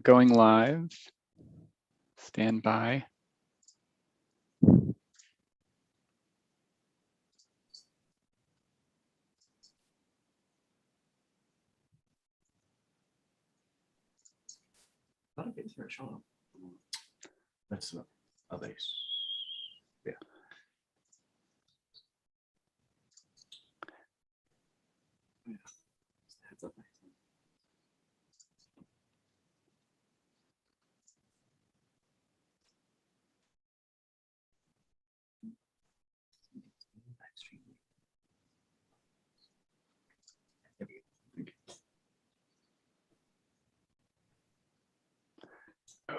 Going live. Stand by. Not a bass or a cello. That's a bass. Yeah. Heads up.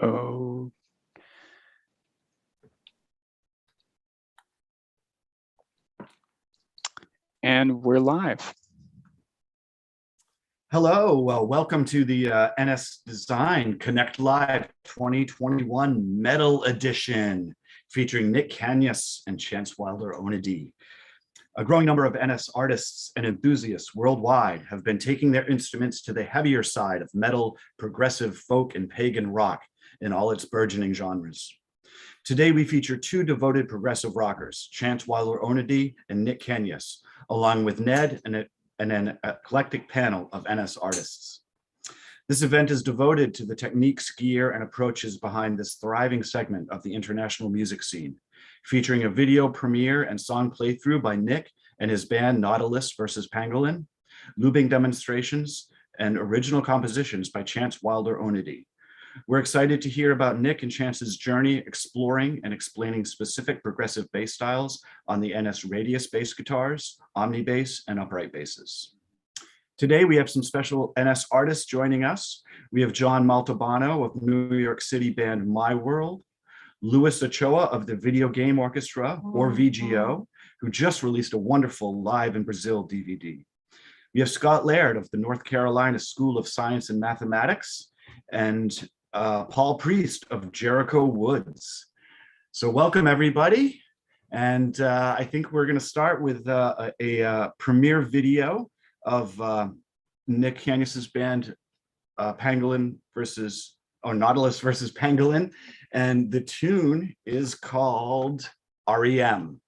Oh. And we're live. Hello, welcome to the NS Design Connect Live 2021 Metal Edition, featuring Nick Cañas and Chance Wilder Onody. A growing number of NS artists and enthusiasts worldwide have been taking their instruments to the heavier side of metal, progressive, folk, and pagan rock in all its burgeoning genres. Today, we feature two devoted progressive rockers, Chance Wilder Onody and Nick Cañas, along with Ned and an eclectic panel of NS artists. This event is devoted to the techniques, gear, and approaches behind this thriving segment of the international music scene, featuring a video premiere and song playthrough by Nick and his band Nautilus versus Pangolin, looping demonstrations, and original compositions by Chance Wilder Onody. We're excited to hear about Nick and Chance's journey exploring and explaining specific progressive bass styles on the NS Radius bass guitars, Omni bass, and upright basses. Today, we have some special NS artists joining us. We have John Maltabano of New York City band My World, Louis Ochoa of the Video Game Orchestra, or VGO, who just released a wonderful Live in Brazil DVD. We have Scott Laird of the North Carolina School of Science and Mathematics, and Paul Priest of Jericho Woods. So welcome everybody. And I think we're gonna start with a premiere video of Nick Cañas's band Nautilus versus Pangolin. And the tune is called REM.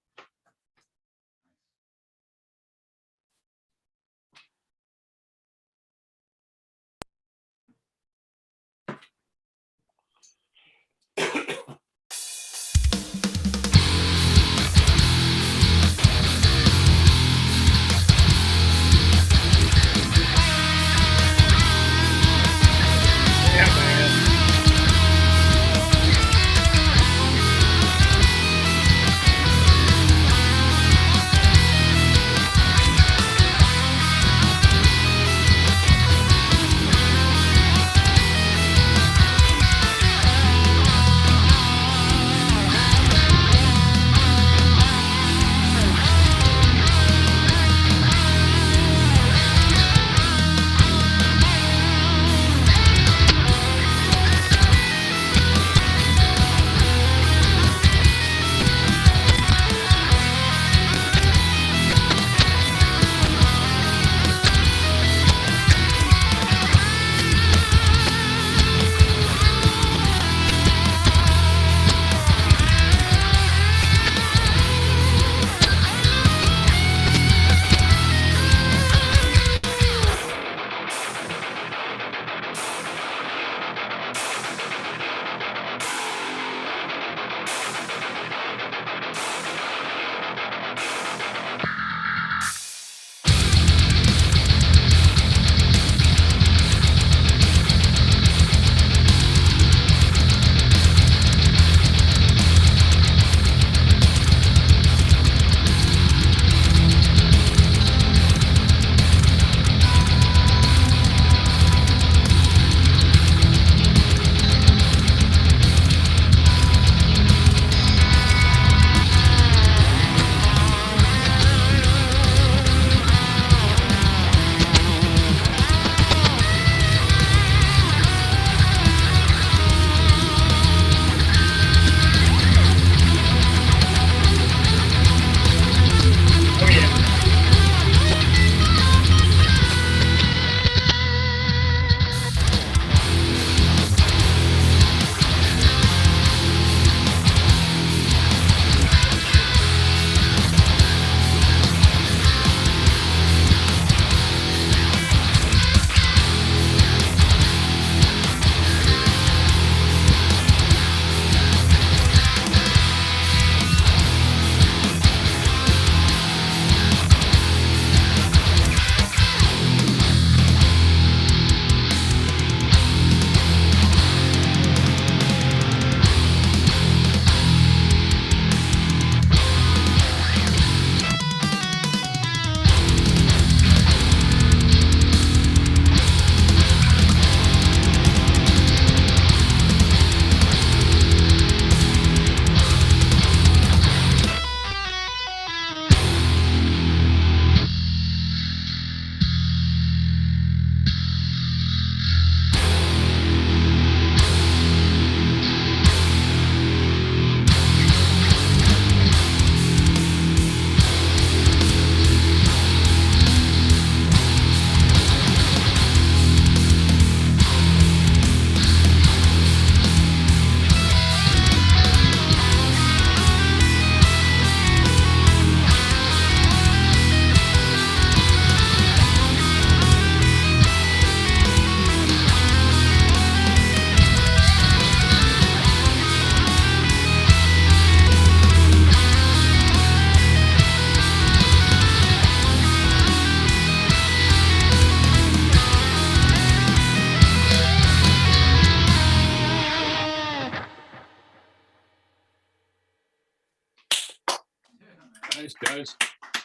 Nice, guys.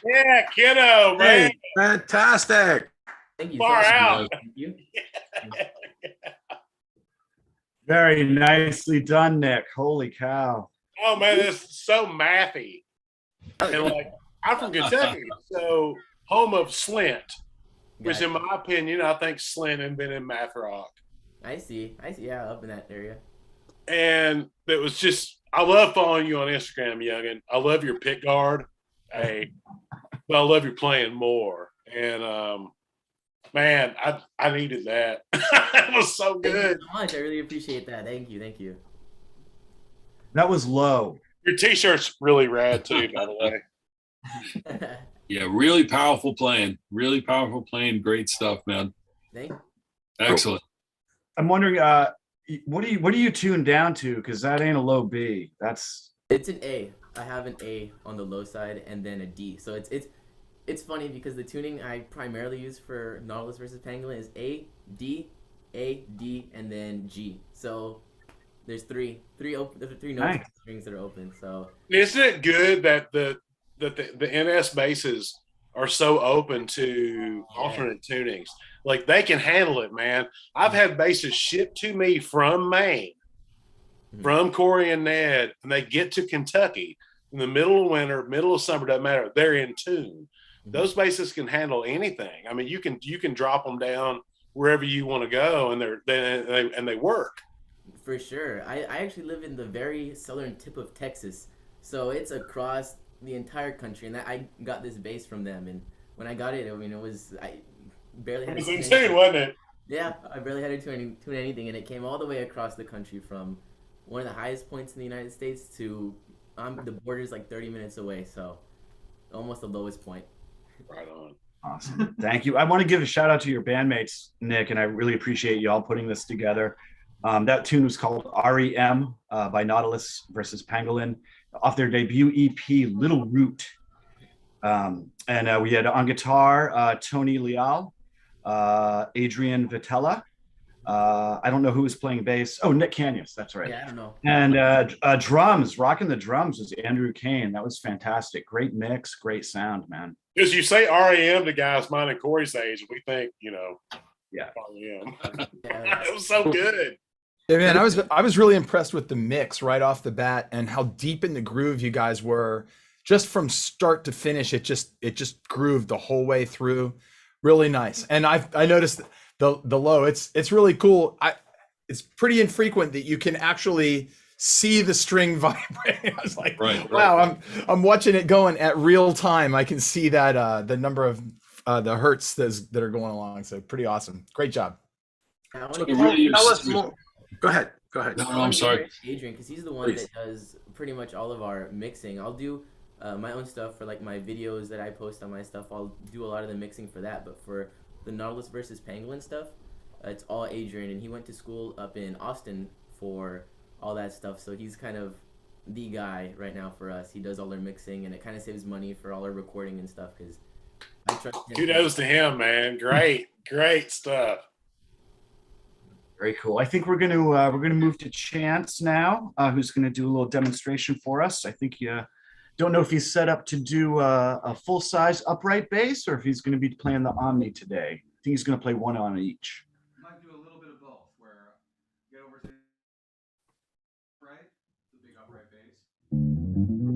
Yeah, kiddo, man. Hey, fantastic. Thank you. Far so much. out. Thank you. Very nicely done, Nick. Holy cow. Oh man, this is so mathy. And like, I'm from Kentucky, so home of Slint, which Gotcha. in my opinion, I think Slint invented math rock. I see. Yeah, up in that area. And it was just, I love following you on Instagram, youngin. I love your pick guard. Hey, but I love your playing more. And man, I needed that. It was so Thank you good. so much. I really appreciate that. Thank you. Thank you. That was low. Your t-shirt's really rad too, by the way. Yeah, really powerful playing. Really powerful playing. Great stuff, man. Thank you. Excellent. I'm wondering, what do you tune down to? Because that ain't a low B. That's It's an A. I have an A on the low side and then a D. So it's funny because the tuning I primarily use for Nautilus versus Pangolin is A, D, and then G. So there's three notes Nice. strings that are open. So Isn't it good that the NS basses are so open to alternate tunings? Like they can handle it, man. I've had basses shipped to me from Maine, from Corey and Ned, and they get to Kentucky in the middle of winter, middle of summer, doesn't matter. They're in tune. Those basses can handle anything. I mean, you can drop them down wherever you want to go, and they work. for sure. I actually live in the very southern tip of Texas. So it's across the entire country, and I got this bass from them. And when I got it, I mean, I barely had It was to tune insane, anything. wasn't it? Yeah, I barely had to tune anything, and it came all the way across the country from one of the highest points in the United States to the border's like 30 minutes away, so almost the lowest point. Right on. awesome. Thank you. I want to give a shout out to your bandmates, Nick, and I really appreciate you all putting this together. That tune was called REM by Nautilus versus Pangolin off their debut EP, Little Root. And we had on guitar, Tony Leal, Adrian Vitella. I don't know who was playing bass. Oh, Nick Cañas, that's right. Yeah, I don't know. And drums, rocking the drums was Andrew Kane. That was fantastic. Great mix, great sound, man. Because you say REM to guys mine and Corey's age, we think, Yeah. REM. Yeah, It was so good. Yeah, man, I was really impressed with the mix right off the bat and how deep in the groove you guys were. Just from start to finish, it just grooved the whole way through. Really nice. And I noticed the low. It's really cool. It's pretty infrequent that you can actually see the string vibrating. I was like, wow, I'm watching it going at real time. I can see that the number of the hertz that are going along. So pretty awesome. Great job. I wanna So give- really Tell us more. Go ahead. No, I'm sorry. Adrian, because he's the one Please. that does pretty much all of our mixing. I'll do my own stuff for like my videos that I post on my stuff. I'll do a lot of the mixing for that. But for the Nautilus versus Pangolin stuff, it's all Adrian, and he went to school up in Austin for all that stuff. So he's kind of the guy right now for us. He does all our mixing, and it kind of saves money for all our recording and stuff. Because I trust him. Kudos to him, man. Great stuff. Very cool. I think we're gonna move to Chance now, who's gonna do a little demonstration for us. I think don't know if he's set up to do a full size upright bass or if he's gonna be playing the Omni today. I think he's gonna play one on each. Might do a little bit of both. Where get over to right, the big upright bass.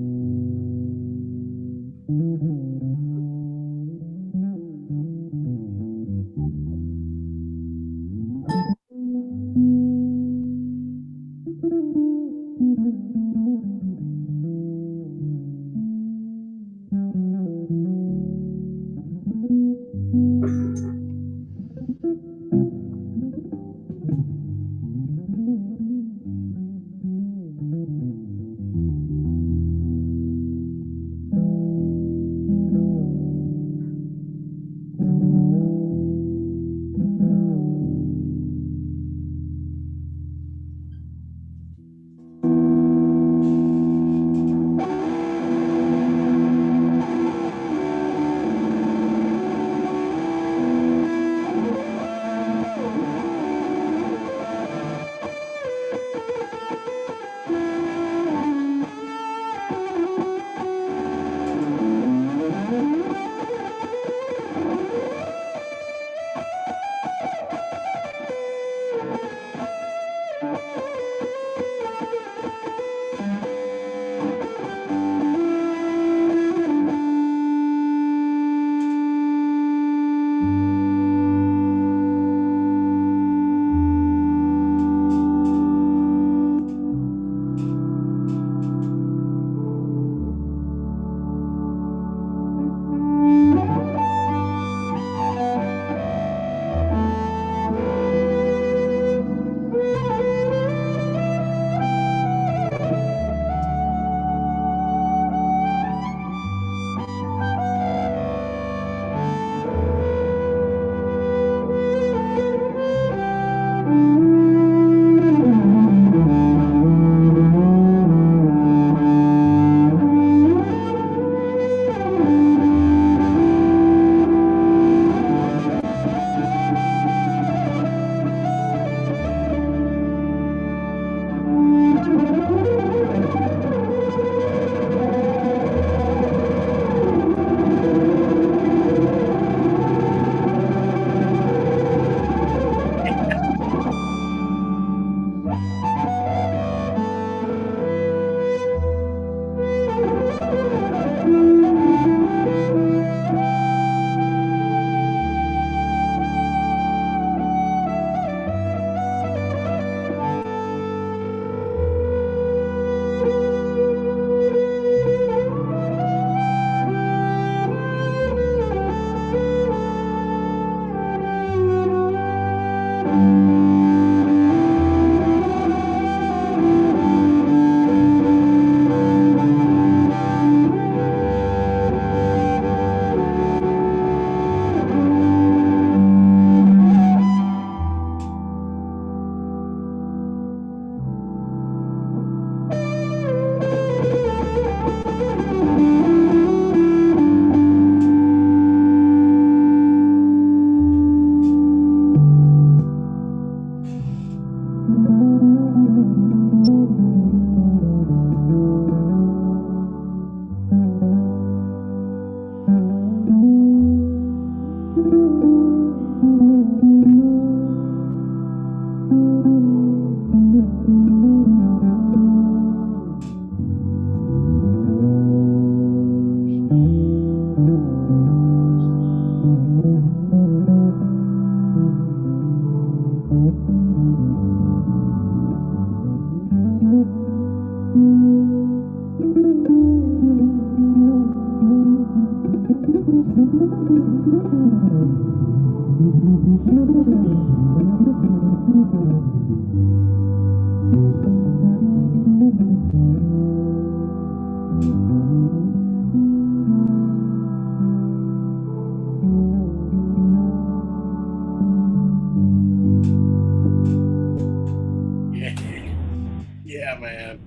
Yeah, man.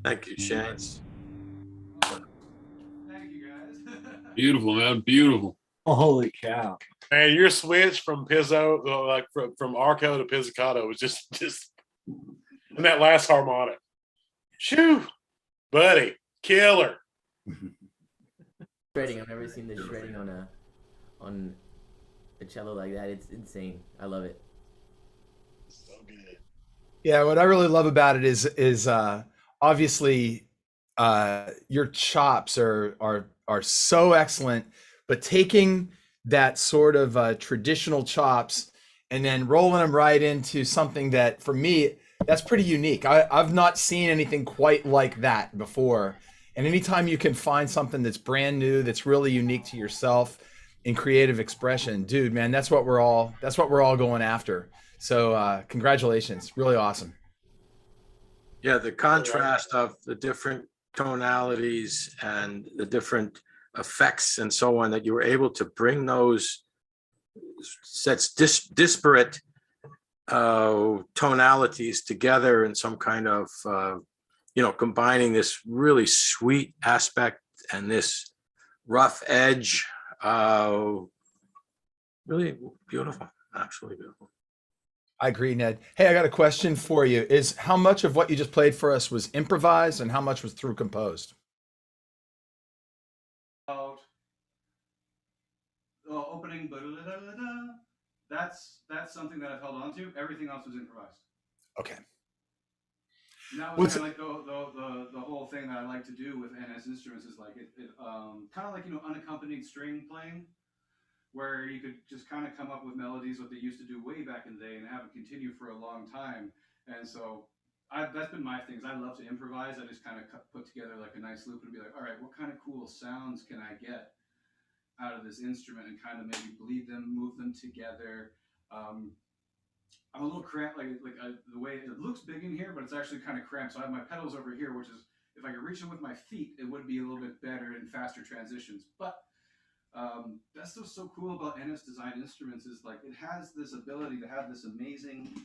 Thank you, Chance. Thank you, guys. Beautiful, man. Beautiful. Holy cow. Man, your switch from Pizzo, like from Arco to Pizzicato was just and that last harmonic. Shoo, buddy, killer. Shredding. I've never seen the shredding on a cello like that. It's insane. I love it. So good. Yeah, what I really love about it is obviously your chops are so excellent, but taking that sort of traditional chops and then rolling them right into something that, for me, that's pretty unique. I've not seen anything quite like that before. And anytime you can find something that's brand new, that's really unique to yourself in creative expression, dude, man, that's what we're all going after. So congratulations, really awesome. Yeah, the contrast of the different tonalities and the different effects and so on, that you were able to bring those sets disparate tonalities together in some kind of combining this really sweet aspect and this rough edge. Really beautiful, absolutely beautiful. I agree, Ned. Hey, I got a question for you. Is how much of what you just played for us was improvised and how much was through composed? Opening, that's something that I've held on to. Everything else was improvised. Okay. that was kind of like the whole thing that I like to do with NS instruments is like kind of like, you know, unaccompanied string playing, where you could just kind of come up with melodies what they used to do way back in the day and have it continue for a long time. And so that's been my thing. I love to improvise. I just kind of put together like a nice loop and be like, all right, what kind of cool sounds can I get out of this instrument, and kind of maybe bleed them, move them together. I'm a little cramped, the way it looks big in here, but it's actually kind of cramped. So I have my pedals over here, which is, if I could reach them with my feet, it would be a little bit better and faster transitions. But that's what's so cool about NS designed instruments, is like it has this ability to have this amazing,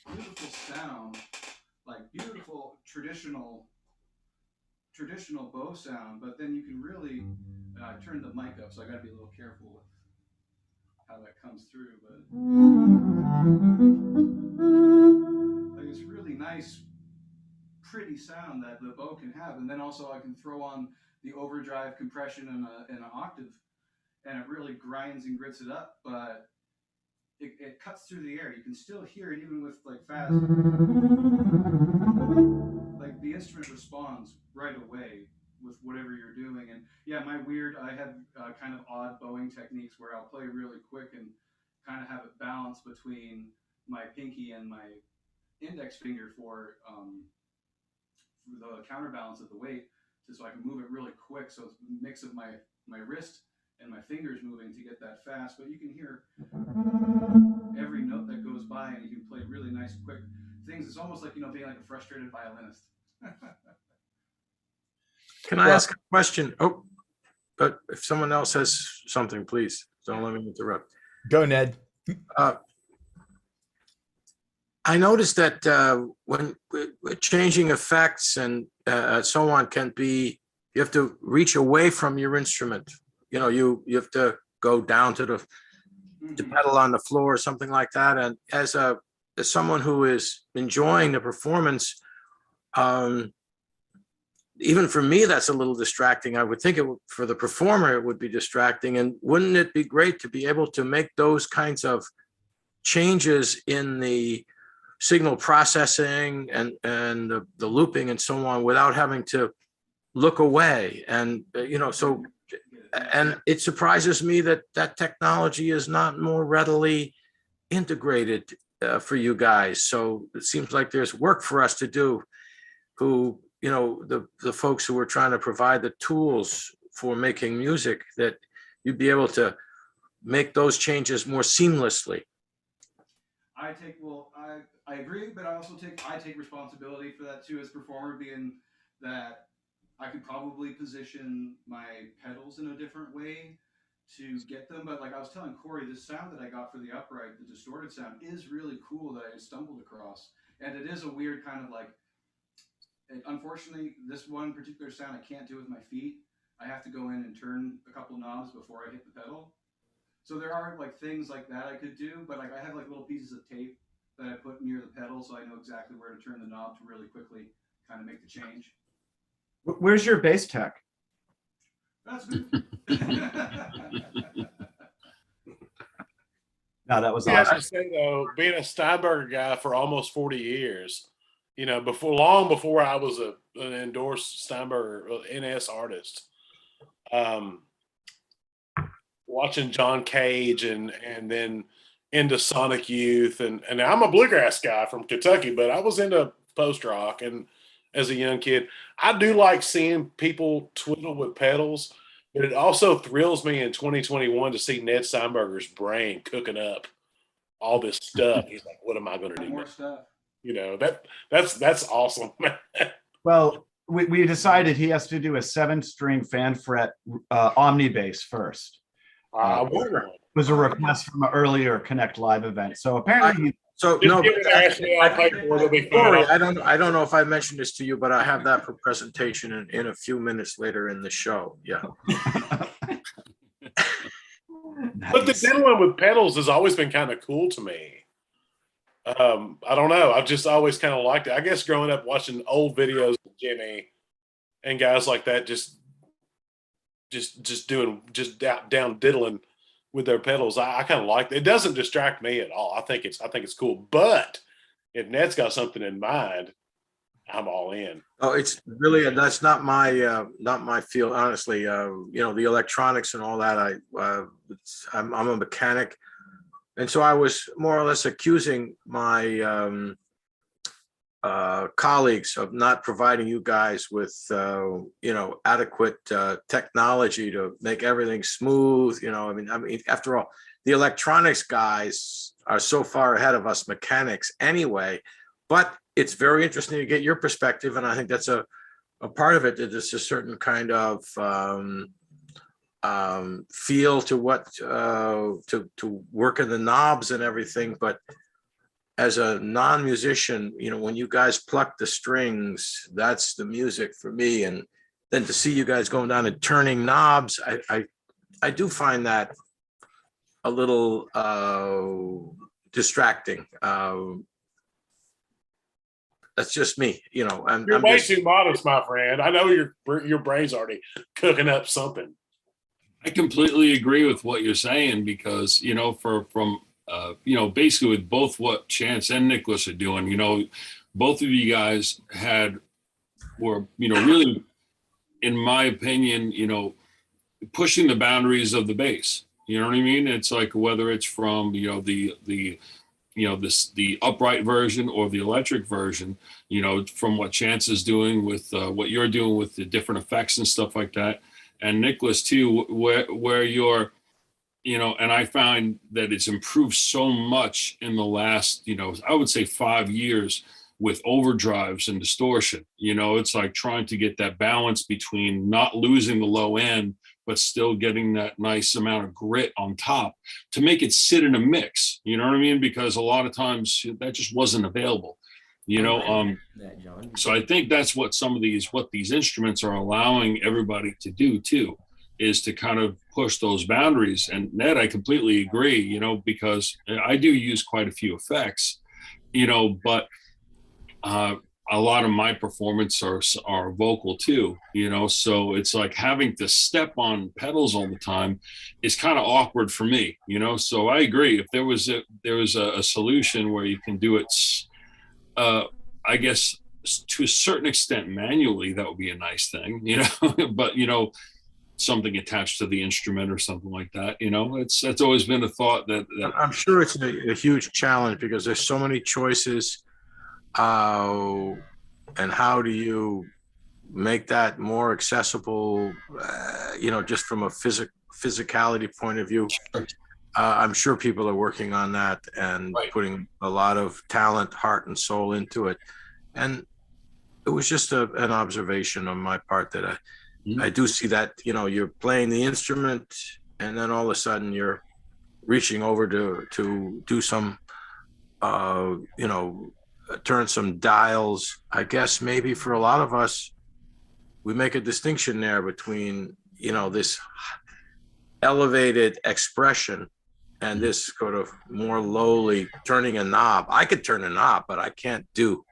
beautiful sound, like beautiful traditional bow sound, but then you can really turn the mic up, so I got to be a little careful with how that comes through. But like it's really nice, pretty sound that the bow can have, and then also I can throw on the overdrive compression and an octave, and it really grinds and grits it up, but it cuts through the air. You can still hear it even with like fast. Like the instrument responds right away with whatever you're doing. And yeah, I have kind of odd bowing techniques where I'll play really quick and kind of have it balance between my pinky and my index finger for the counterbalance of the weight, so I can move it really quick. So it's a mix of my wrist and my fingers moving to get that fast, but you can hear every note that goes by, and you can play really nice, quick things. It's almost like, you know, being like a frustrated violinist. Can I ask a question? Oh, but if someone else has something, please don't let me interrupt. Go, Ned. I noticed that when changing effects and so on you have to reach away from your instrument. You know, you have to go down to the pedal on the floor or something like that. And as someone who is enjoying the performance, even for me, that's a little distracting. I would think for the performer, it would be distracting. And wouldn't it be great to be able to make those kinds of changes in the signal processing and the looping and so on without having to look away? And, you know, so, and it surprises me that that technology is not more readily integrated for you guys. So it seems like there's work for us to do, who, you know, the folks who are trying to provide the tools for making music, that you'd be able to make those changes more seamlessly. I agree, but I take responsibility for that too, as performer, being that I could probably position my pedals in a different way to get them. But like I was telling Corey, the sound that I got for the upright, the distorted sound, is really cool that I stumbled across. And it is a weird kind of like, unfortunately, this one particular sound I can't do with my feet. I have to go in and turn a couple knobs before I hit the pedal. So there are like things like that I could do, but like I have like little pieces of tape that I put near the pedal, so I know exactly where to turn the knob to really quickly kind of make the change. Where's your bass tech? That's good. No, that was Yeah, awesome. I say though, being a Steinberger guy for almost 40 years, you know, long before I was an endorsed Steinberger NS artist, watching John Cage and then into Sonic Youth, and I'm a bluegrass guy from Kentucky, but I was into post rock, and as a young kid, I do like seeing people twiddle with pedals, but it also thrills me in 2021 to see Ned Steinberger's brain cooking up all this stuff. He's like, what am I going to do? More stuff. You know, that's awesome. Well, we decided he has to do a 7-string fan fret Omni bass first. I want one. It was a request from an earlier Connect Live event. So apparently, Just give it to Ashley, I'll pay for it. It'll be Corey, fine. I don't know if I mentioned this to you, but I have that for presentation in a few minutes later in the show. Yeah. But the diddling with pedals has always been kind of cool to me. I don't know. I've just always kind of liked it. I guess growing up watching old videos of Jimmy and guys like that, just down diddling with their pedals. I kind of like it. It doesn't distract me at all. I think it's cool. But if Ned's got something in mind, I'm all in. Oh, it's really, that's not my field, honestly. You know, the electronics and all that, I'm a mechanic. And so I was more or less accusing my colleagues of not providing you guys with, you know, adequate technology to make everything smooth. You know, I mean, after all, the electronics guys are so far ahead of us mechanics anyway, but it's very interesting to get your perspective. And I think that's a part of it, that there's a certain kind of feel to what, to working the knobs and everything. But as a non-musician, you know, when you guys pluck the strings, that's the music for me. And then to see you guys going down and turning knobs, I do find that a little distracting. That's just me, you know. You're way too modest, my friend. I know your brain's already cooking up something. I completely agree with what you're saying, because, you know, from you know, basically with both what Chance and Nicholas are doing, you know, both of you guys were, you know, really, in my opinion, you know, pushing the boundaries of the bass. You know what I mean? It's like, whether it's from, you know, the you know, the upright version or the electric version, you know, from what Chance is doing with what you're doing with the different effects and stuff like that. And Nicholas too, where you're, you know, and I find that it's improved so much in the last, you know, I would say 5 years, with overdrives and distortion. You know, it's like trying to get that balance between not losing the low end, but still getting that nice amount of grit on top to make it sit in a mix. You know what I mean? Because a lot of times that just wasn't available, you know? So I think that's what what these instruments are allowing everybody to do too, is to kind of push those boundaries. And Ned, I completely agree, you know, because I do use quite a few effects, you know, but a lot of my performance are vocal too, you know, so it's like having to step on pedals all the time is kind of awkward for me, you know. So I agree, if there was a solution where you can do it, I guess to a certain extent manually, that would be a nice thing, you know. But, you know, something attached to the instrument or something like that, you know, that's always been a thought that I'm sure it's a huge challenge, because there's so many choices. And how do you make that more accessible, you know, just from a physicality point of view? I'm sure people are working on that and putting a lot of talent, heart, and soul into it. And it was just an observation on my part that I do see that, you know, you're playing the instrument and then all of a sudden you're reaching over to do some, you know, turn some dials. I guess maybe for a lot of us, we make a distinction there between, you know, this elevated expression and this sort of more lowly turning a knob. I could turn a knob, but I can't do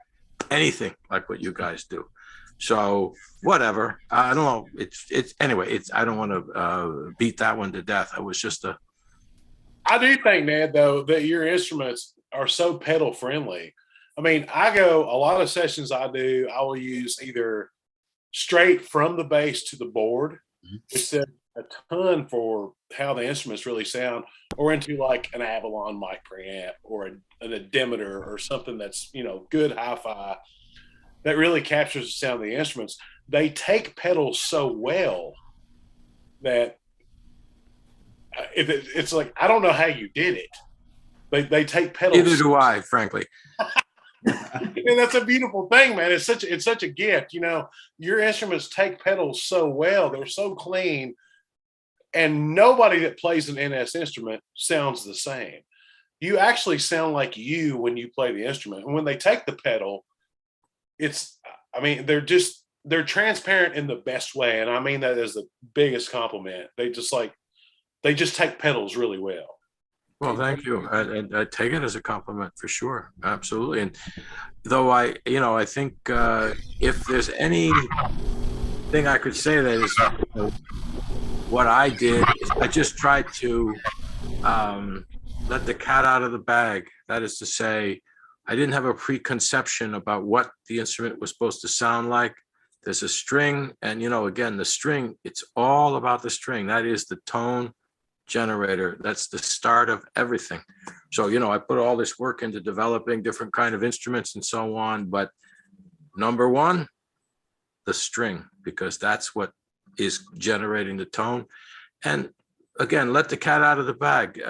anything like what you guys do. So whatever. I don't know. It's anyway, I don't want to beat that one to death. It was just I do think, Ned, though, that your instruments are so pedal friendly. I mean, a lot of sessions I will use either straight from the bass to the board, which says a ton for how the instruments really sound, or into like an Avalon mic preamp or an Demeter or something that's, you know, good hi-fi that really captures the sound of the instruments. They take pedals so well that it's like, I don't know how you did it. They take pedals. Neither do I, frankly. And that's a beautiful thing, man. It's such a gift. You know, your instruments take pedals so well. They're so clean. And nobody that plays an NS instrument sounds the same. You actually sound like you when you play the instrument. And when they take the pedal, they're transparent in the best way. And I mean that as the biggest compliment. They just take pedals really well. Well, thank you. I take it as a compliment for sure. Absolutely. And though I think if there's anything I could say that is, you know, what I did is I just tried to let the cat out of the bag. That is to say, I didn't have a preconception about what the instrument was supposed to sound like. There's a string, and again, the string, it's all about the string. That is the tone generator. That's the start of everything. So, I put all this work into developing different kind of instruments and so on, but number one, the string, because that's what is generating the tone. And again, let the cat out of the bag.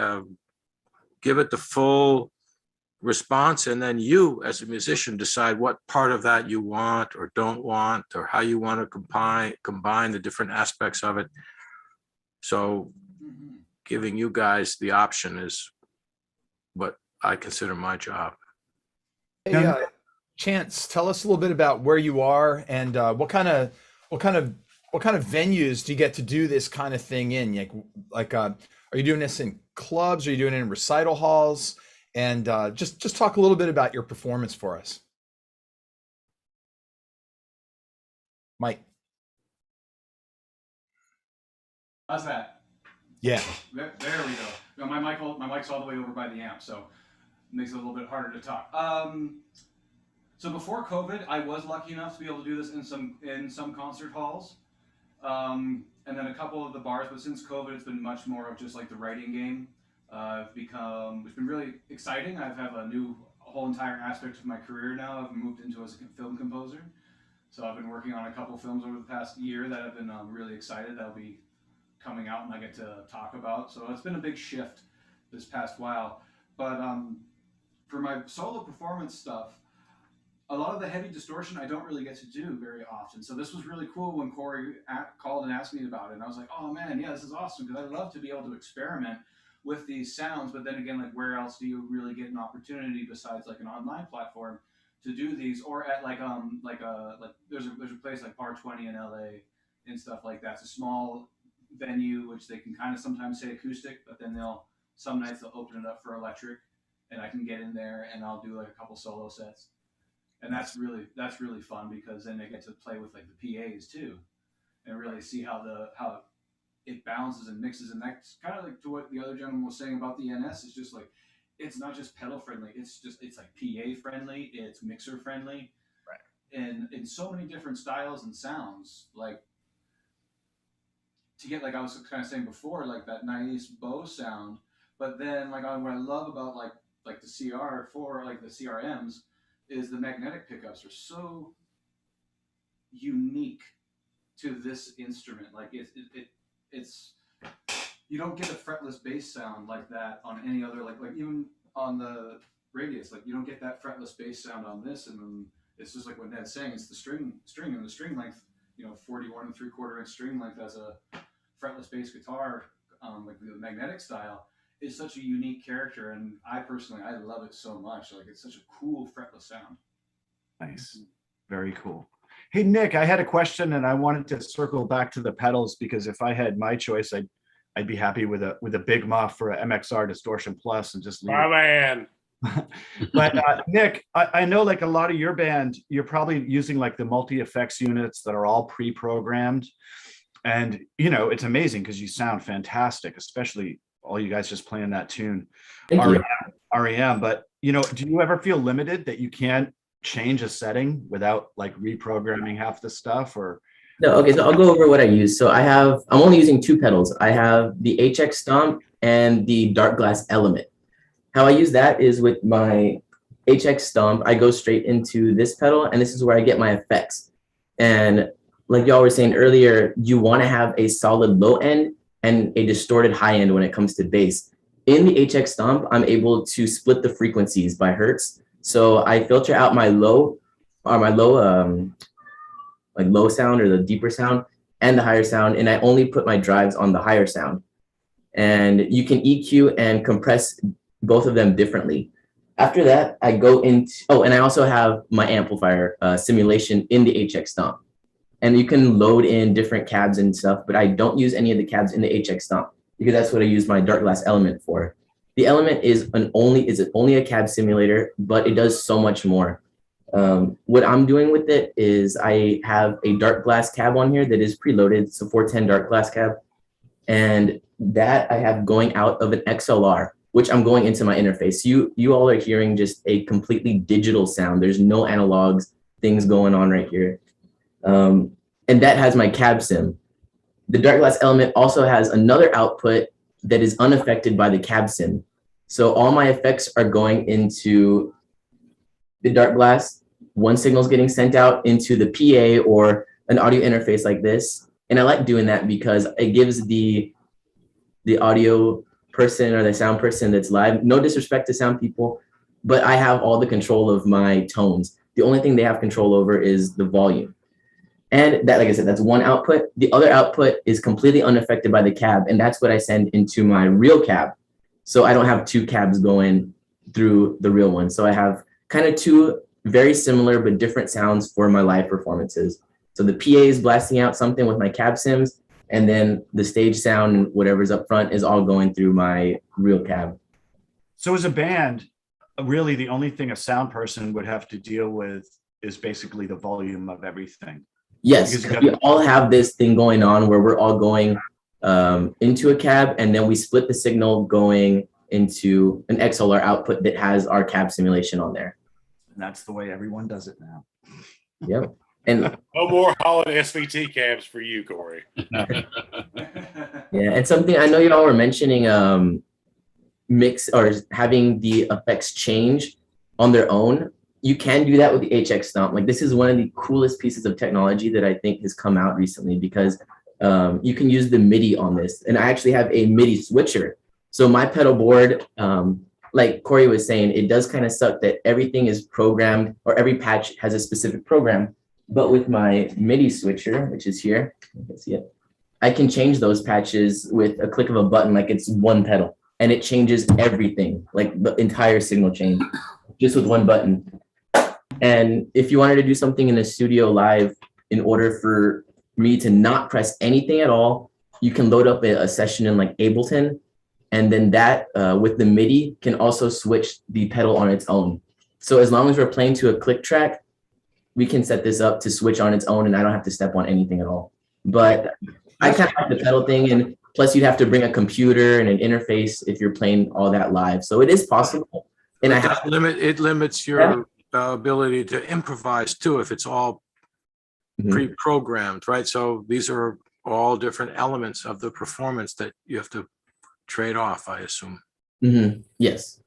Give it the full response, and then you as a musician decide what part of that you want or don't want, or how you want to combine the different aspects of it. So giving you guys the option is what I consider my job. Hey, Chance, tell us a little bit about where you are and what kind of venues do you get to do this kind of thing in? Are you doing this in clubs? Are you doing it in recital halls? And just talk a little bit about your performance for us, Mike. How's that? Yeah. There we go. No, my mic's all the way over by the amp, so it makes it a little bit harder to talk. So before COVID, I was lucky enough to be able to do this in some concert halls, and then a couple of the bars. But since COVID, it's been much more of just like the writing game. It's been really exciting. I have a whole entire aspect of my career now. I've moved into as a film composer. So I've been working on a couple films over the past year that I've been really excited that'll be coming out and I get to talk about. So it's been a big shift this past while. But for my solo performance stuff, a lot of the heavy distortion I don't really get to do very often. So this was really cool when Corey called and asked me about it. And I was like, oh man, yeah, this is awesome, because I love to be able to experiment with these sounds. But then again, like, where else do you really get an opportunity besides like an online platform to do these, or at there's a place like Bar 20 in LA and stuff like that. It's a small venue which they can kind of sometimes say acoustic, but then some nights they'll open it up for electric, and I can get in there and I'll do like a couple solo sets. And that's really fun, because then they get to play with like the PAs too, and really see how it balances and mixes. And that's kind of like to what the other gentleman was saying about the NS. It's just like, it's not just pedal friendly. It's like PA friendly. It's mixer friendly, right? And in so many different styles and sounds, like to get, like I was kind of saying before, like that nice bow sound. But then like what I love about like the CR4, like the CRMs, is the magnetic pickups are so unique to this instrument. Like it's you don't get a fretless bass sound like that on any other, like even on the Radius, like you don't get that fretless bass sound on this. And it's just like what Ned's saying, it's the string and the string length, 41 3/4 inch string length as a fretless bass guitar, like the magnetic style, is such a unique character, and I love it so much. Like, it's such a cool fretless sound. Nice, very cool. Hey Nick, I had a question, and I wanted to circle back to the pedals, because if I had my choice, I'd be happy with a big muff for a MXR Distortion Plus and just leave my man. But Nick, I know like a lot of your band, you're probably using like the multi-effects units that are all pre-programmed, and it's amazing because you sound fantastic, especially all you guys just playing that tune, REM. But do you ever feel limited that you can't change a setting without like reprogramming half the stuff? Or no? Okay, so I'll go over what I use. So I'm only using two pedals. I have the HX Stomp and the Dark Glass Element. How I use that is with my HX Stomp, I go straight into this pedal, and this is where I get my effects. And like y'all were saying earlier, you want to have a solid low end and a distorted high end when it comes to bass. In the HX Stomp, I'm able to split the frequencies by hertz. So I filter out my low sound, or the deeper sound, and the higher sound, and I only put my drives on the higher sound. And you can EQ and compress both of them differently. After that, I go into, and I also have my amplifier simulation in the HX Stomp. And you can load in different cabs and stuff, but I don't use any of the cabs in the HX Stomp, because that's what I use my Dark Glass Element for. The Element is only a cab simulator, but it does so much more. What I'm doing with it is I have a dark glass cab on here that is preloaded. It's a 410 dark glass cab. And that I have going out of an XLR. which I'm going into my interface. You all are hearing just a completely digital sound. There's no analogs, things going on right here. And that has my cab sim. The dark glass element also has another output that is unaffected by the cab sim. So all my effects are going into the dark glass. One signal is getting sent out into the PA or an audio interface like this. And I like doing that because it gives the audio person or the sound person that's live, no disrespect to sound people, but I have all the control of my tones. The only thing they have control over is the volume. And that, like I said, that's one output. The other output is completely unaffected by the cab, and that's what I send into my real cab. So I don't have two cabs going through the real one. So I have kind of two very similar but different sounds for my live performances. So the PA is blasting out something with my cab sims, and then the stage sound and whatever's up front is all going through my real cab. So as a band, really the only thing a sound person would have to deal with is basically the volume of everything. Yes, we all have this thing going on where we're all going into a cab, and then we split the signal going into an XLR output that has our cab simulation on there. And that's the way everyone does it now. Yep. And No more Holland SVT cabs for you, Corey. yeah, and something I know y'all were mentioning mix or having the effects change on their own. You can do that with the HX Stomp. Like, this is one of the coolest pieces of technology that I think has come out recently, because you can use the MIDI on this. And I actually have a MIDI switcher. So my pedal board, like Corey was saying, it does kind of suck that everything is programmed, or every patch has a specific program. But with my MIDI switcher, which is here, you can see it, I can change those patches with a click of a button, like it's one pedal, and it changes everything, like the entire signal chain, just with one button. And if you wanted to do something in the studio live, in order for me to not press anything at all, you can load up a session in like Ableton, and then that with the MIDI can also switch the pedal on its own. So as long as we're playing to a click track, we can set this up to switch on its own, and I don't have to step on anything at all. But I kind of like the pedal thing, and plus you'd have to bring a computer and an interface if you're playing all that live. So it is possible. And it limits your ability to improvise too, if it's all pre-programmed, right? So these are all different elements of the performance that you have to trade off, I assume. Yes.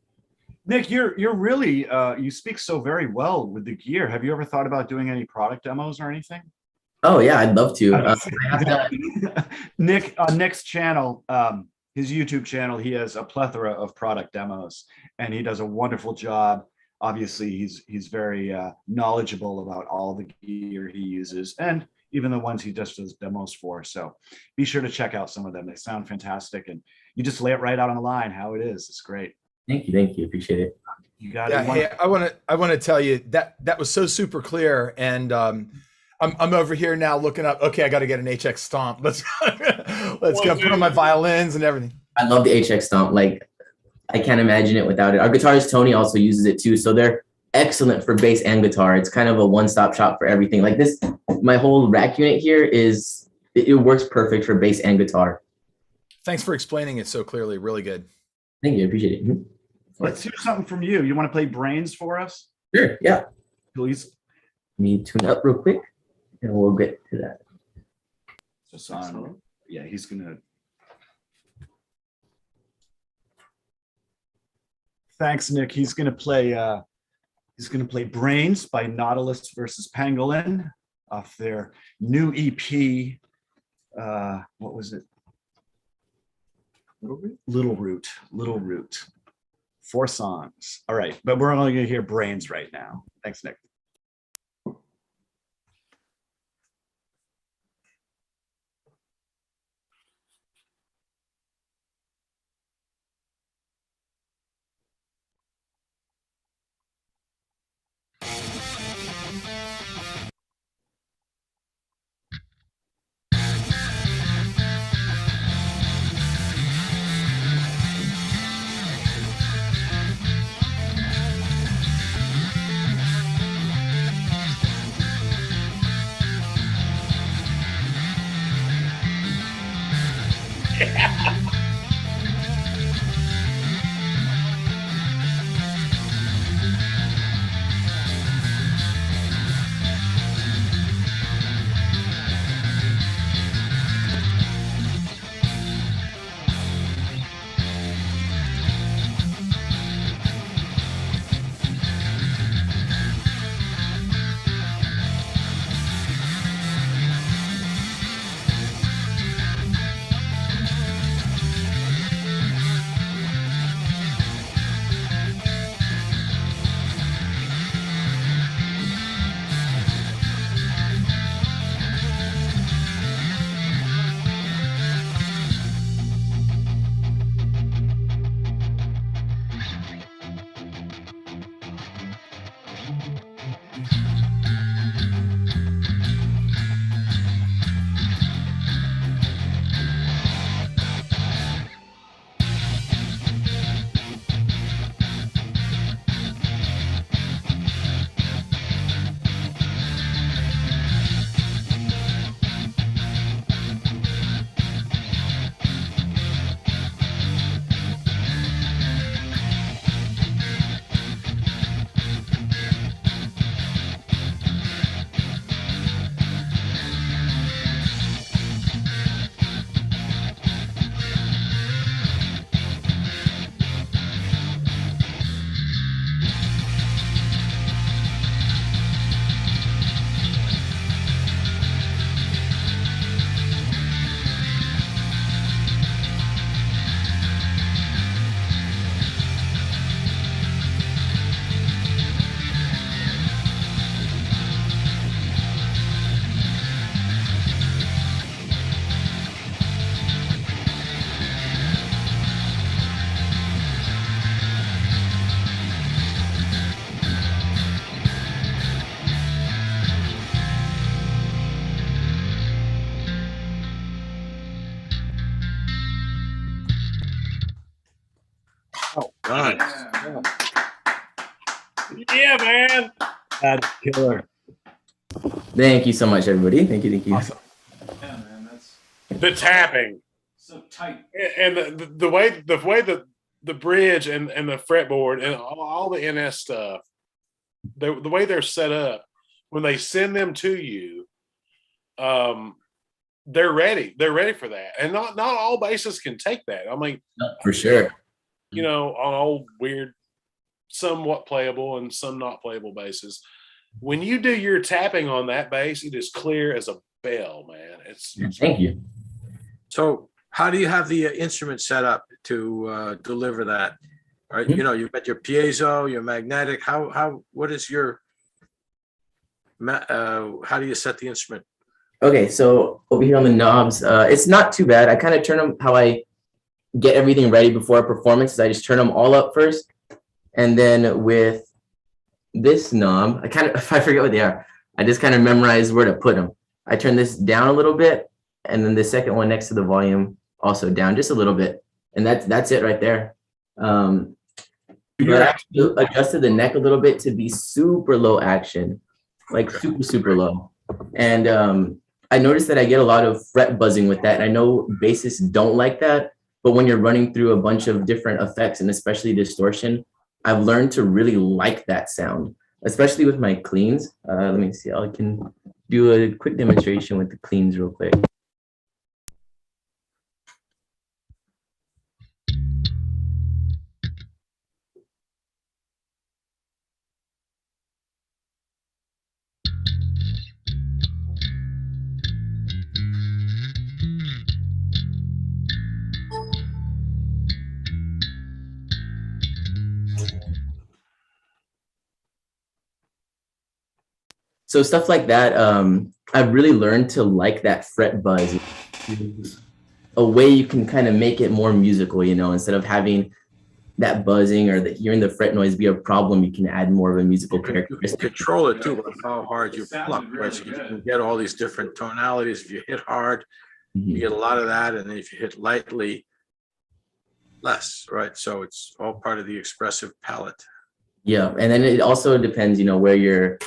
Nick, you're really you speak so very well with the gear. Have you ever thought about doing any product demos or anything? Oh yeah, I'd love to. Nick, on Nick's channel, his YouTube channel, he has a plethora of product demos, and he does a wonderful job. Obviously, he's very knowledgeable about all the gear he uses, and even the ones he just does demos for. So be sure to check out some of them. They sound fantastic, and you just lay it right out on the line how it is. It's great. Thank you, appreciate it. You got Yeah, it. hey, I want to tell you that was so super clear, and I'm over here now looking up. Okay, I got to get an HX Stomp. Let's go put on my violins and everything. I love the HX Stomp. Like, I can't imagine it without it. Our guitarist Tony also uses it too, so they're excellent for bass and guitar. It's kind of a one-stop shop for everything. Like this, my whole rack unit here it works perfect for bass and guitar. Thanks for explaining it so clearly. Really good. Thank you, appreciate it. Let's hear something from you. You want to play Brains for us? Sure, yeah. Please. Let me tune up real quick, and we'll get to that. So, yeah, he's gonna. Thanks, Nick. He's gonna play Brains by Nautilus versus Pangolin off their new EP. What was it? Little Root. 4 songs. All right, but we're only gonna hear Brains right now. Thanks, Nick. That's killer. Thank you so much, everybody. Thank you. Thank you. Awesome. Yeah, man, that's The tapping so tight. and the way the bridge and the fretboard and all the NS stuff, the way they're set up, when they send them to you, they're ready. They're ready for that, and not all bases can take that. I mean, For sure. you know, on old weird, somewhat playable and some not playable bases, when you do your tapping on that bass, it is clear as a bell, man. It's Thank you. So how do you have the instrument set up to deliver that? Right, you know, you've got your piezo, your magnetic. What is your how do you set the instrument? Okay, so over here on the knobs, it's not too bad. I kind of turn them how I get everything ready before a performance. I just turn them all up first, and then with this knob, if I forget what they are, I just kind of memorize where to put them. I turn this down a little bit, and then the second one next to the volume also down just a little bit, and that's it right there. But I actually adjusted the neck a little bit to be super low action, like super low, and I noticed that I get a lot of fret buzzing with that. And I know bassists don't like that, but when you're running through a bunch of different effects and especially distortion, I've learned to really like that sound, especially with my cleans. Let me see, I can do a quick demonstration with the cleans real quick. So stuff like that, I've really learned to like that fret buzz. A way you can kind of make it more musical, you know, instead of having that buzzing or hearing the fret noise be a problem, you can add more of a musical You can characteristic. control it too, with how hard you It sounded pluck, really right? So you good. can get all these different tonalities. If you hit hard, you get a lot of that, and then if you hit lightly, less, right? So it's all part of the expressive palette. Yeah, and then it also depends, you know, where you're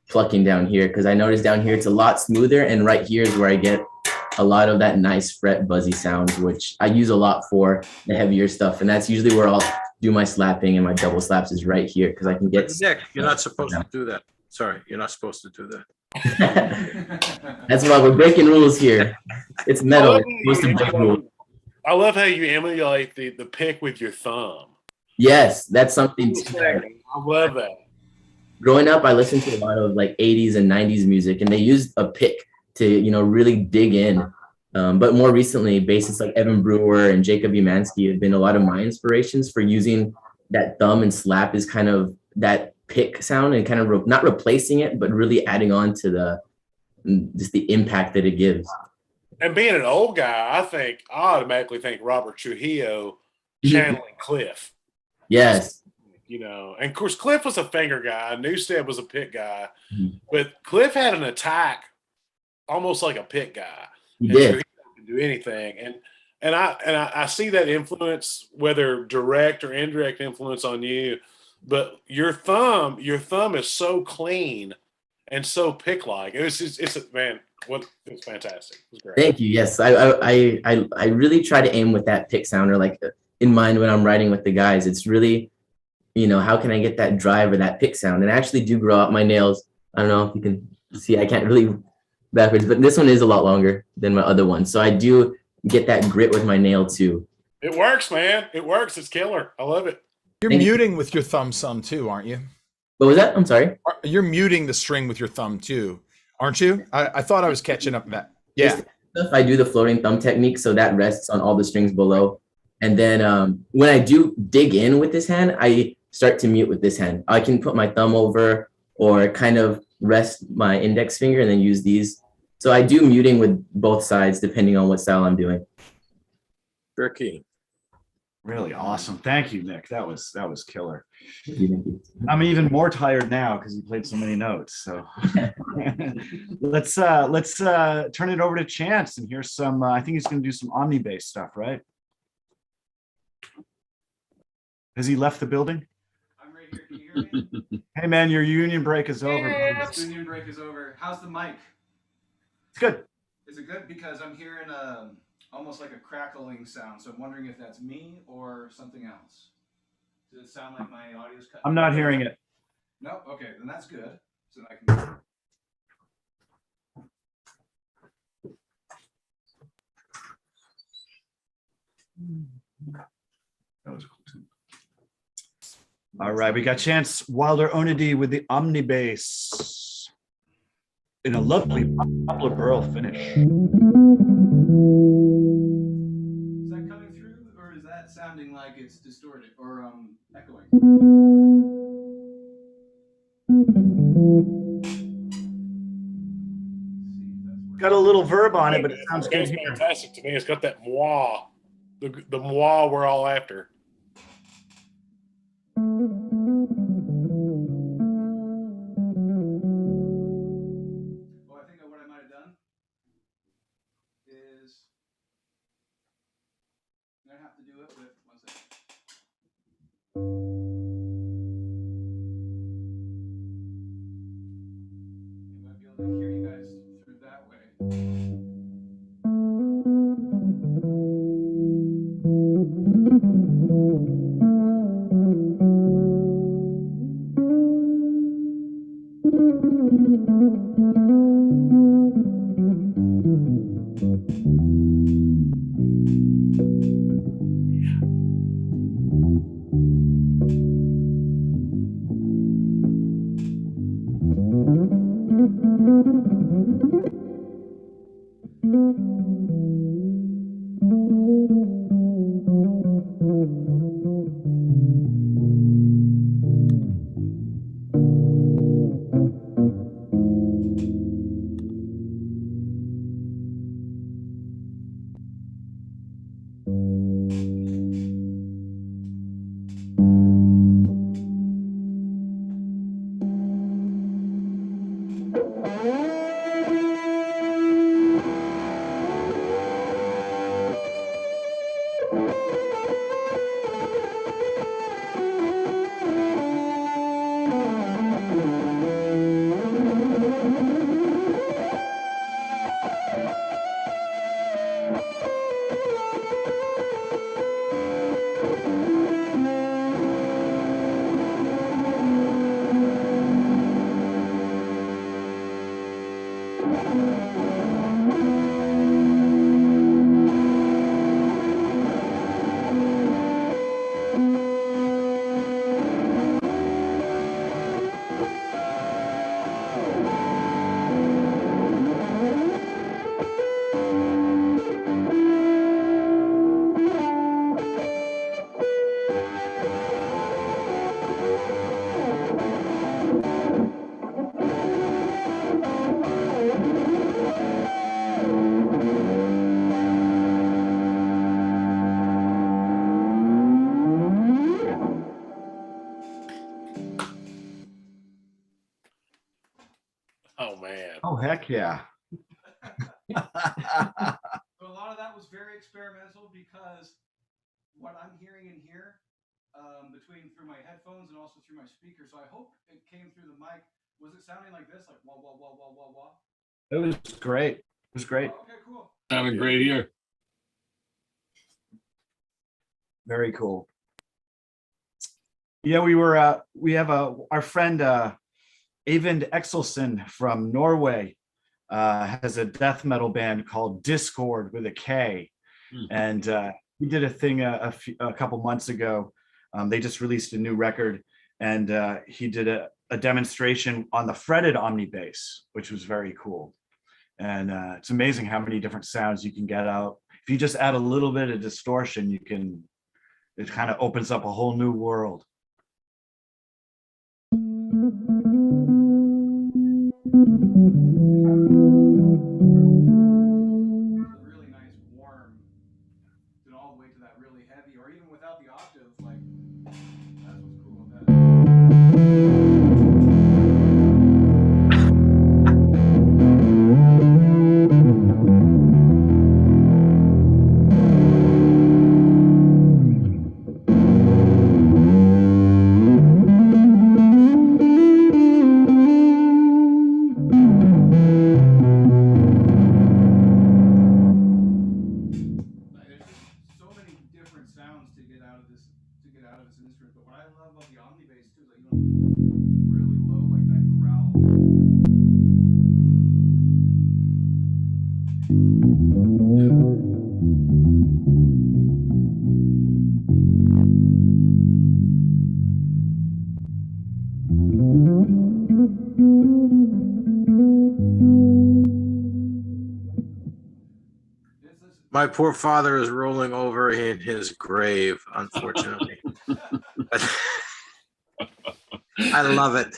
plucking down here, because I noticed down here it's a lot smoother, and right here is where I get a lot of that nice fret buzzy sounds, which I use a lot for the heavier stuff, and that's usually where I'll do my slapping and my double slaps is right here, because I can get. Nick, you're not supposed to do that. Sorry, you're not supposed to do that. That's why we're breaking rules here. It's metal. It's supposed to break rules. I love how you emulate the pick with your thumb. Yes, that's something too. I love that. Growing up, I listened to a lot of like 80s and 90s music, and they used a pick to, you know, really dig in. But more recently, bassists like Evan Brewer and Jacob Umansky have been a lot of my inspirations for using that thumb and slap as kind of that pick sound, and kind of not replacing it, but really adding on to just the impact that it gives. And being an old guy, I automatically think Robert Trujillo channeling Cliff. Yes. You know, and of course Cliff was a finger guy, Newstead was a pick guy, Mhm. but Cliff had an attack almost like a pick guy. He And did. Trujillo could do anything. And I see that influence, whether direct or indirect influence on you, but your thumb is so clean and so pick like. It's fantastic. It's great. Thank you. Yes, I really try to aim with that pick sounder like in mind when I'm writing with the guys. It's really, you know, how can I get that drive or that pick sound? And I actually do grow out my nails. I don't know if you can see, I can't really backwards, but this one is a lot longer than my other one. So I do get that grit with my nail too. It works, man. It works. It's killer. I love it. You're Thank you. muting with your thumb some too, aren't you? What was that? I'm sorry. You're muting the string with your thumb too, aren't you? I thought I was catching up with that. Yeah. I do the floating thumb technique, so that rests on all the strings below. And then when I do dig in with this hand, I start to mute with this hand. I can put my thumb over or kind of rest my index finger and then use these. So I do muting with both sides depending on what style I'm doing. Ricky. Really awesome. Thank you, Nick. That was killer. Thank you. I'm even more tired now because you played so many notes. So let's turn it over to Chance and here's some. I think he's going to do some Omni based stuff, right? Has he left the building? I'm right Can you hear me? Hey man, your union break is over. Yes, union break is over. How's the mic? It's good. Is it good? Because I'm hearing almost like a crackling sound. So I'm wondering if that's me or something else. Does it sound like my audio's cut? I'm not hearing it. No. Okay, then that's good. So then I can. That was cool too. All right, we got Chance Wilder Onody with the Omni bass in a lovely poplar burl finish. Is that coming through, or is that sounding like it's distorted or echoing? Got a little verb on it, but it sounds good It's here. fantastic to me. It's got that moi, the moi we're all after. Oh, I think what I might have done is I'm gonna have to do it with 1 second. I might be able to hear you guys through that way. Oh man. Oh heck yeah. So a lot of that was very experimental because what I'm hearing in here, between through my headphones and also through my speaker. So I hope it came through the mic. Was it sounding like this, like wah wah wah wah wah wah? It was great. It was great. Oh, okay, cool. Sounded great here. Very cool. Yeah, we have our friend Eyvind Exelsen from Norway has a death metal band called Discord with a K. And he did a thing a couple months ago. They just released a new record, and he did a demonstration on the fretted Omni bass, which was very cool. And it's amazing how many different sounds you can get out. If you just add a little bit of distortion, it kind of opens up a whole new world. Really nice, warm, did all the way to that really heavy, or even without the octave, like that's what's cool about that. My poor father is rolling over in his grave, unfortunately. I love it.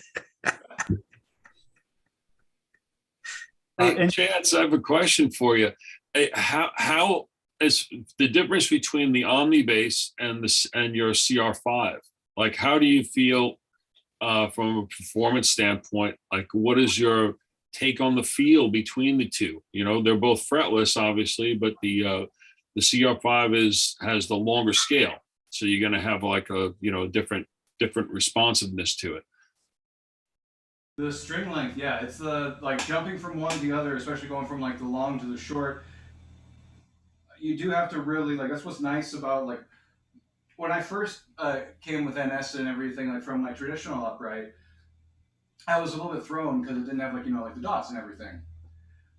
Hey, Chance, I have a question for you. Hey, how is the difference between the Omni bass and your CR5? Like, how do you feel from a performance standpoint? Like, what is your take on the feel between the two? You know, they're both fretless, obviously, but the CR5 has the longer scale, so you're going to have like a different responsiveness to it. The string length, yeah, it's the like jumping from one to the other, especially going from like the long to the short. You do have to really like. That's what's nice about like when I first came with NS and everything, like from my traditional upright. I was a little bit thrown because it didn't have like like the dots and everything.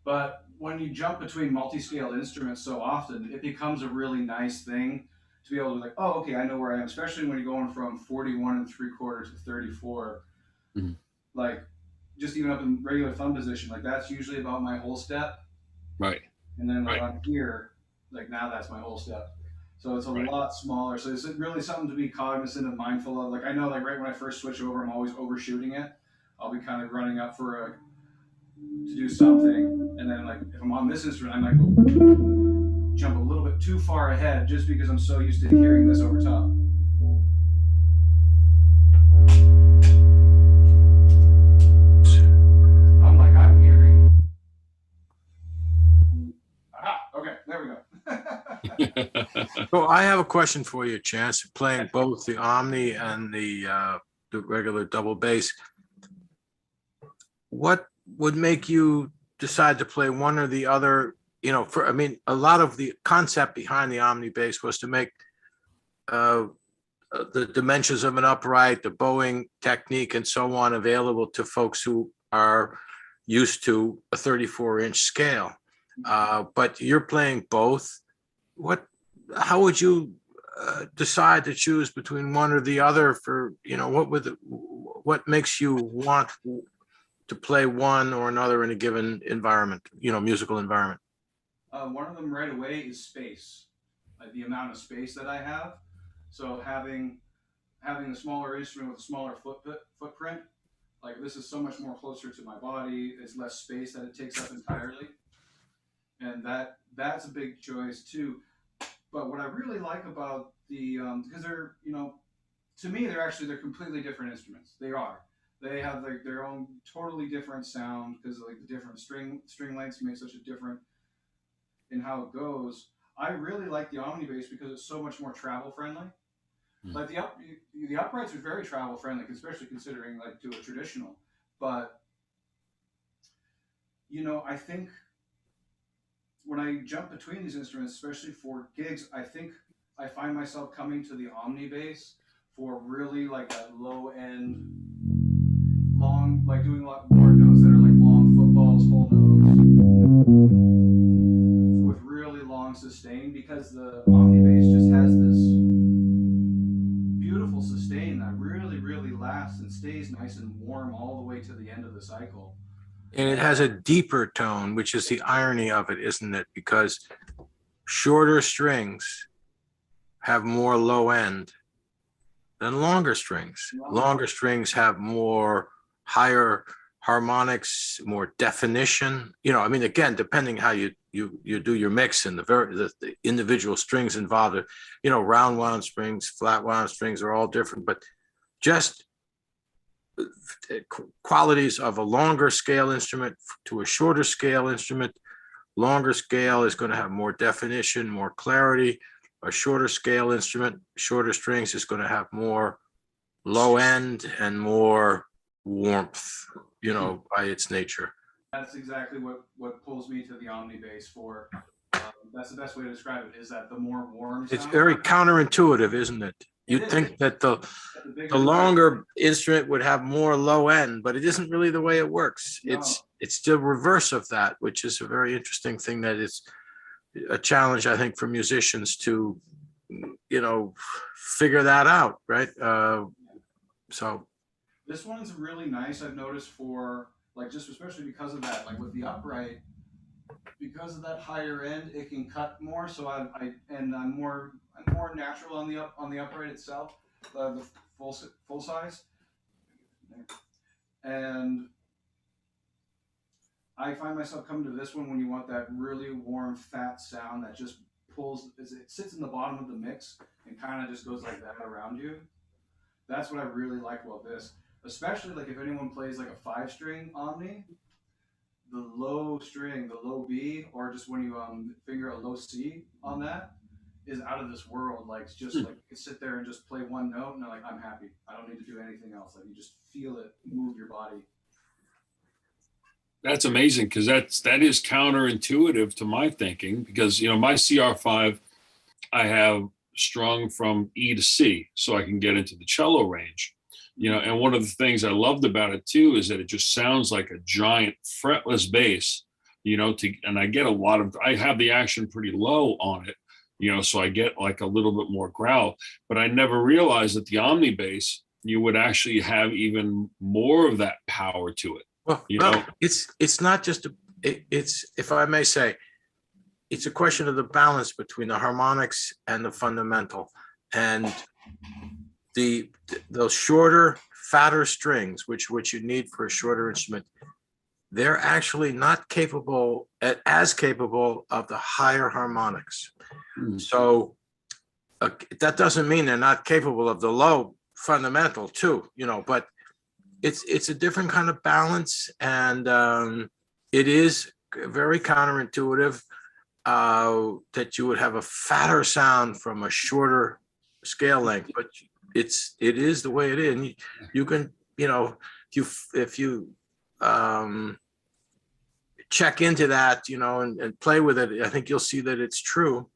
But when you jump between multi-scale instruments so often, it becomes a really nice thing to be able to like, oh, okay, I know where I am. Especially when you're going from 41 3/4 to 34. Mm-hmm. Like just even up in regular thumb position, like that's usually about my whole step. Right. And then like on here, like now that's my whole step. So it's a lot smaller. So it's really something to be cognizant of, mindful of. Like I know like right when I first switch over, I'm always overshooting it. I'll be kind of running up to do something. And then like if I'm on this instrument, I might go jump a little bit too far ahead just because I'm so used to hearing this over top. Okay, there we go. So I have a question for you, Chance. Playing both the Omni and the regular double bass, what would make you decide to play one or the other? You know, I mean, a lot of the concept behind the Omni bass was to make the dimensions of an upright, the bowing technique, and so on available to folks who are used to a 34-inch scale. But you're playing both. How would you decide to choose between one or the other? For what makes you want to play one or another in a given environment, musical environment? One of them right away is space, like the amount of space that I have. So having a smaller instrument with a smaller footprint, like this is so much more closer to my body. It's less space that it takes up entirely. And that's a big choice too. But what I really like about the because they're to me they're completely different instruments. They are. They have like their own totally different sound because like the different string lengths make such a different in how it goes. I really like the Omni bass because it's so much more travel friendly. Like the uprights are very travel friendly, especially considering like to a traditional. But I think when I jump between these instruments, especially for gigs, I think I find myself coming to the Omni bass for really like that low end, long, like doing a lot more notes that are like long footballs, whole notes, with really long sustain, because the Omni bass just has this beautiful sustain that really, really lasts and stays nice and warm all the way to the end of the cycle. And it has a deeper tone, which is the irony of it, isn't it? Because shorter strings have more low end than longer strings. Longer strings have more higher harmonics, more definition. I mean, again, depending how you do your mix and the individual strings involved. Round wound strings, flat wound strings are all different, but just qualities of a longer scale instrument to a shorter scale instrument. Longer scale is going to have more definition, more clarity. A shorter scale instrument, shorter strings, is going to have more low end and more warmth, by its nature. That's exactly what pulls me to the Omni bass for. That's the best way to describe it, is that the more warm sound. It's very counterintuitive, isn't it? You'd think that the longer instrument would have more low end, but it isn't really the way it works. No. It's the reverse of that, which is a very interesting thing. That it's a challenge, I think, for musicians to, figure that out, right? So this one's really nice. I've noticed for like just especially because of that, like with the upright, because of that higher end, it can cut more. So I'm more natural on the upright itself, the full size, and I find myself coming to this one when you want that really warm, fat sound that just pulls. It sits in the bottom of the mix and kind of just goes like that around you. That's what I really like about this, especially like if anyone plays like a 5-string Omni, the low string, the low B, or just when you finger a low C on that is out of this world. Like it's just like you can sit there and just play one note and like I'm happy. I don't need to do anything else. Like you just feel it move your body. That's amazing because that is counterintuitive to my thinking because my CR5 I have strung from E to C so I can get into the cello range. And one of the things I loved about it too is that it just sounds like a giant fretless bass, and I get I have the action pretty low on it, so I get like a little bit more growl, but I never realized that the Omni bass, you would actually have even more of that power to it. Well, it's not just it's, if I may say, it's a question of the balance between the harmonics and the fundamental, and those shorter, fatter strings, which you need for a shorter instrument, they're actually not as capable of the higher harmonics. So that doesn't mean they're not capable of the low fundamental too, but it's a different kind of balance, and it is very counterintuitive that you would have a fatter sound from a shorter scale length, but it is the way it is. And you can, if you check into that, and play with it, I think you'll see that it's true.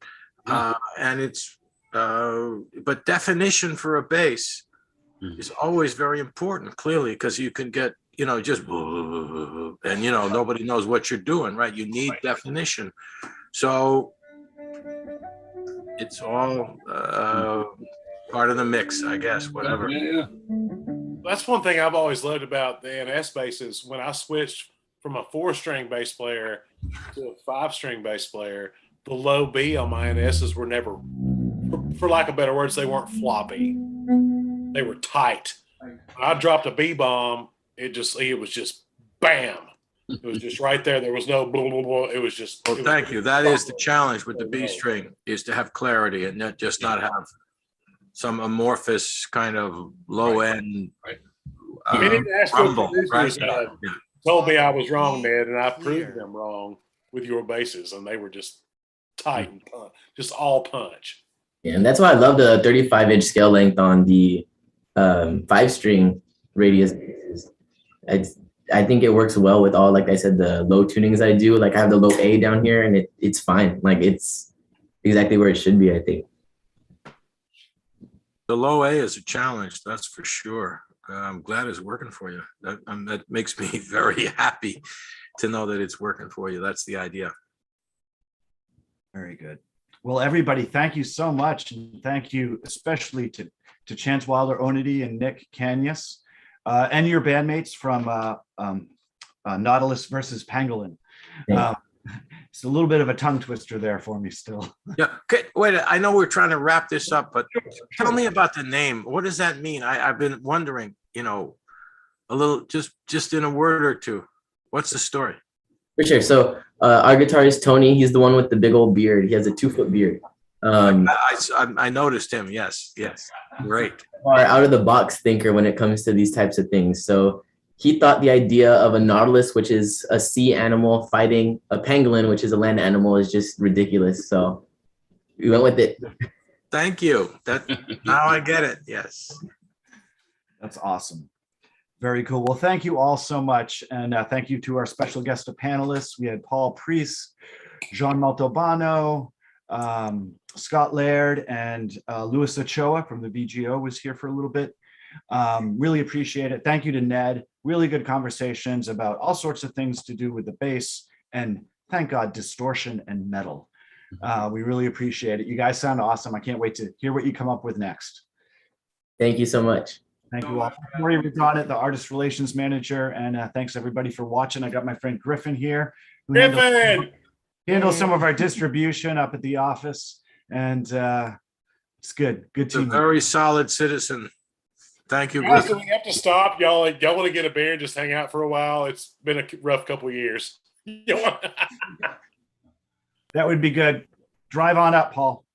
And it's but definition for a bass is always very important, clearly, because you can get, just and nobody knows what you're doing, right? You need definition. So it's all part of the mix, I guess, whatever. Yeah. That's one thing I've always loved about the NS basses. When I switched from a 4-string bass player to a 5-string bass player, the low B on my NSs were never, for lack of better words, they weren't floppy. They were tight. When I dropped a B bomb, it was just bam. It was just right there. There was no blah, blah, blah. It was just. Well, thank you. That is the challenge with the B string, is to have clarity and not have some amorphous kind of low end rumble. Right? Told me I was wrong, Ned, and I proved them wrong with your basses, and they were just tight and just all punch. Yeah, and that's why I love the 35-inch scale length on the 5-string radius basses. I think it works well with all, like I said, the low tunings I do. Like I have the low A down here, and it's fine. Like it's exactly where it should be, I think. The low A is a challenge, that's for sure. I'm glad it's working for you. That makes me very happy to know that it's working for you. That's the idea. Very good. Well, everybody, thank you so much. And thank you especially to Chance Wilder, Onody, and Nick Cañas, and your bandmates from Nautilus versus Pangolin. It's a little bit of a tongue twister there for me still. Yeah. Okay. Wait, I know we're trying to wrap this up, but tell me about the name. What does that mean? I've been wondering, a little, just in a word or two. What's the story? For sure. So our guitarist, Tony, he's the one with the big old beard. He has a 2-foot beard. I noticed him. Yes. Great. Our out of the box thinker when it comes to these types of things. So he thought the idea of a nautilus, which is a sea animal, fighting a pangolin, which is a land animal, is just ridiculous. So we went with it. Thank you. Now I get it. Yes. That's awesome. Very cool. Well, thank you all so much. And thank you to our special guest panelists. We had Paul Priest, Jean Maltobano, Scott Laird, and Louis Ochoa from the VGO was here for a little bit. Really appreciate it. Thank you to Ned. Really good conversations about all sorts of things to do with the bass, and thank God, distortion and metal. We really appreciate it. You guys sound awesome. I can't wait to hear what you come up with next. Thank you so much. Thank you all. Corey Regatta, the artist relations manager, and thanks everybody for watching. I got my friend Griffin here. Griffin! handles some of our distribution up at the office, and it's good. Good He's a team. very solid citizen. Thank you. Guys, do we have to stop? Y'all want to get a beer and just hang out for a while? It's been a rough couple of years. That would be good. Drive on up, Paul.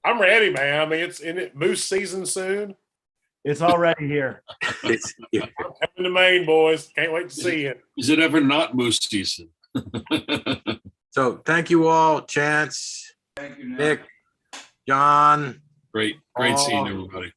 I'm ready, man. I mean, it's in it moose season soon. It's already here. It's, yeah. I'm coming to Maine, boys. Can't wait to see you. Is it ever not moose season? So thank you all, Chance, Thank you, Nick, John. Great seeing everybody.